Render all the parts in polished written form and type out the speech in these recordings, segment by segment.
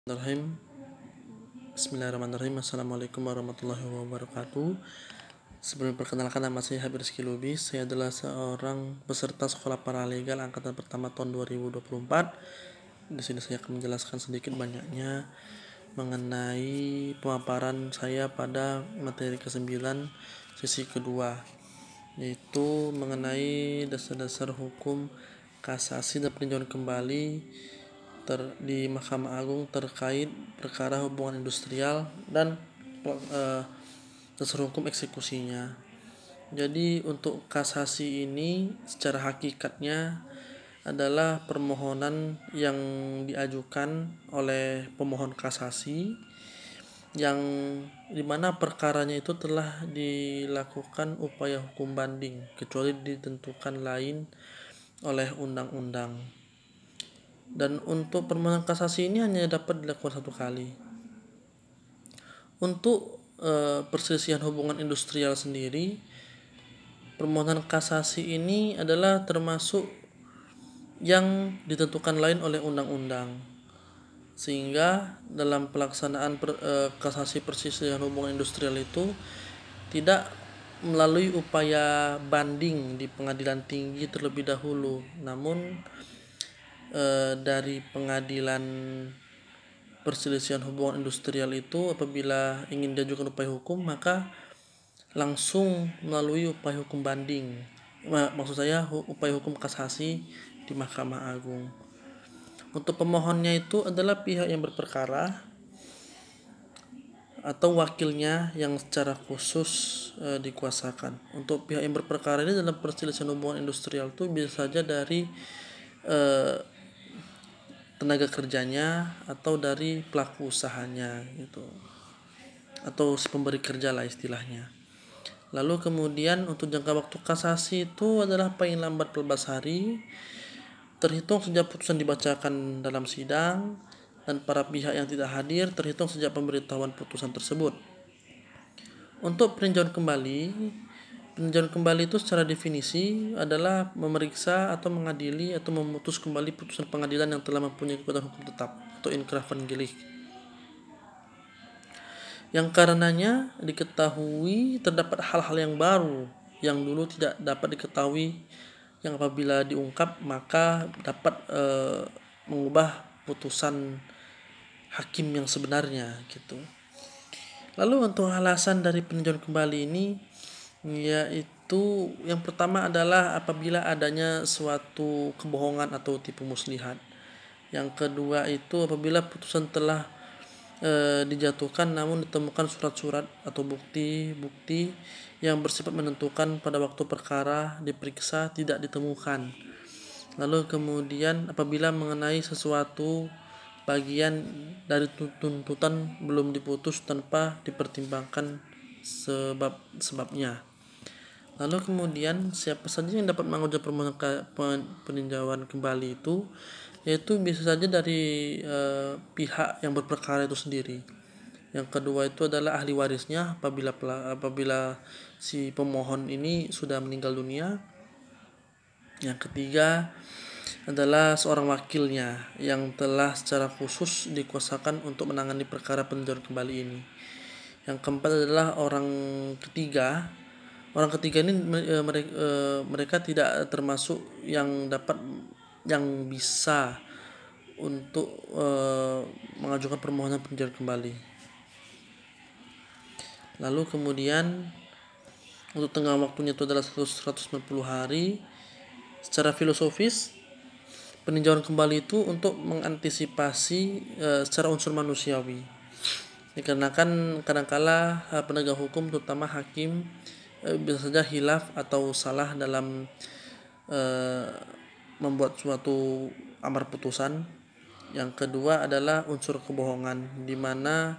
Bismillahirrahmanirrahim. Bismillahirrahmanirrahim. Assalamualaikum warahmatullahi wabarakatuh. Sebelum perkenalkan, nama saya Habib Rizky Lubis. Saya adalah seorang peserta sekolah paralegal angkatan pertama tahun 2024. Di sini saya akan menjelaskan sedikit banyaknya mengenai pemaparan saya pada materi ke-9 sesi kedua, yaitu mengenai dasar-dasar hukum kasasi dan peninjauan kembali di Mahkamah Agung terkait perkara hubungan industrial dan dasar hukum eksekusinya. Jadi untuk kasasi ini secara hakikatnya adalah permohonan yang diajukan oleh pemohon kasasi yang dimana perkaranya itu telah dilakukan upaya hukum banding kecuali ditentukan lain oleh undang-undang. Dan untuk permohonan kasasi ini hanya dapat dilakukan satu kali. Untuk perselisihan hubungan industrial sendiri, permohonan kasasi ini adalah termasuk yang ditentukan lain oleh undang-undang, sehingga dalam pelaksanaan kasasi perselisihan hubungan industrial itu tidak melalui upaya banding di pengadilan tinggi terlebih dahulu, namun dari pengadilan perselisihan hubungan industrial itu apabila ingin diajukan upaya hukum maka langsung melalui upaya hukum banding, maksud saya upaya hukum kasasi di Mahkamah Agung. Untuk pemohonnya itu adalah pihak yang berperkara atau wakilnya yang secara khusus dikuasakan. Untuk pihak yang berperkara ini dalam perselisihan hubungan industrial itu bisa saja dari tenaga kerjanya atau dari pelaku usahanya gitu, atau si pemberi kerja lah istilahnya. Lalu kemudian untuk jangka waktu kasasi itu adalah paling lambat 14 hari terhitung sejak putusan dibacakan dalam sidang, dan para pihak yang tidak hadir terhitung sejak pemberitahuan putusan tersebut. Untuk peninjauan kembali itu secara definisi adalah memeriksa atau mengadili atau memutus kembali putusan pengadilan yang telah mempunyai kekuatan hukum tetap atau inkrah van gelig, yang karenanya diketahui terdapat hal-hal yang baru yang dulu tidak dapat diketahui, yang apabila diungkap maka dapat mengubah putusan hakim yang sebenarnya gitu. Lalu untuk alasan dari peninjauan kembali ini, yaitu yang pertama adalah apabila adanya suatu kebohongan atau tipu muslihat. Yang kedua itu apabila putusan telah dijatuhkan namun ditemukan surat-surat atau bukti-bukti yang bersifat menentukan pada waktu perkara diperiksa tidak ditemukan. Lalu kemudian apabila mengenai sesuatu bagian dari tuntutan belum diputus tanpa dipertimbangkan sebabnya. Lalu kemudian siapa saja yang dapat mengajukan permohonan peninjauan kembali itu, yaitu bisa saja dari pihak yang berperkara itu sendiri. Yang kedua itu adalah ahli warisnya apabila si pemohon ini sudah meninggal dunia. Yang ketiga adalah seorang wakilnya yang telah secara khusus dikuasakan untuk menangani perkara peninjauan kembali ini. Yang keempat adalah orang ketiga. Orang ketiga ini mereka tidak termasuk yang bisa untuk mengajukan permohonan peninjauan kembali. Lalu kemudian untuk tengah waktunya itu adalah 190 hari. Secara filosofis, peninjauan kembali itu untuk mengantisipasi secara unsur manusiawi. Dikarenakan kadangkala penegak hukum terutama hakim bisa saja hilaf atau salah dalam membuat suatu amar putusan. Yang kedua adalah unsur kebohongan, di mana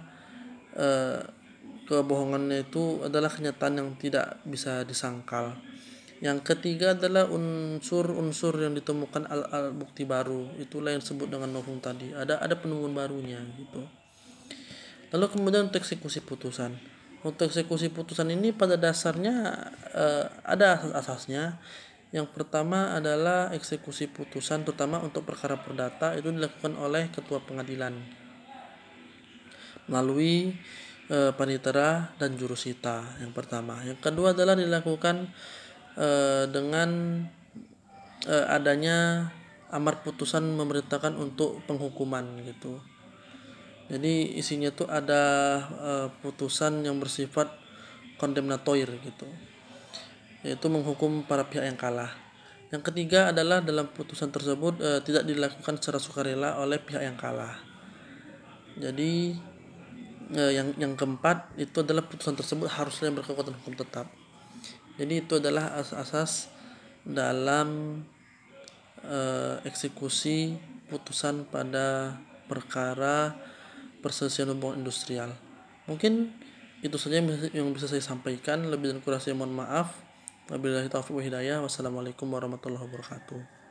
kebohongannya itu adalah kenyataan yang tidak bisa disangkal. Yang ketiga adalah unsur-unsur yang ditemukan al bukti baru, itulah yang disebut dengan novum tadi. Ada penemuan barunya gitu. Lalu kemudian untuk eksekusi putusan. Untuk eksekusi putusan ini pada dasarnya ada asas-asasnya. Yang pertama adalah eksekusi putusan terutama untuk perkara perdata itu dilakukan oleh ketua pengadilan. melalui panitera dan jurusita yang pertama. Yang kedua adalah dilakukan dengan adanya amar putusan memerintahkan untuk penghukuman gitu. Jadi isinya tuh ada putusan yang bersifat kondemnatoir gitu, yaitu menghukum para pihak yang kalah. Yang ketiga adalah dalam putusan tersebut tidak dilakukan secara sukarela oleh pihak yang kalah. Jadi yang keempat itu adalah putusan tersebut harusnya berkekuatan hukum tetap. Jadi itu adalah asas-asas dalam eksekusi putusan pada perkara perselisihan hubungan industrial. Mungkin itu saja yang bisa saya sampaikan. Lebih dan kurang saya mohon maaf. Wabillahi taufiq wal hidayah. Wassalamualaikum warahmatullahi wabarakatuh.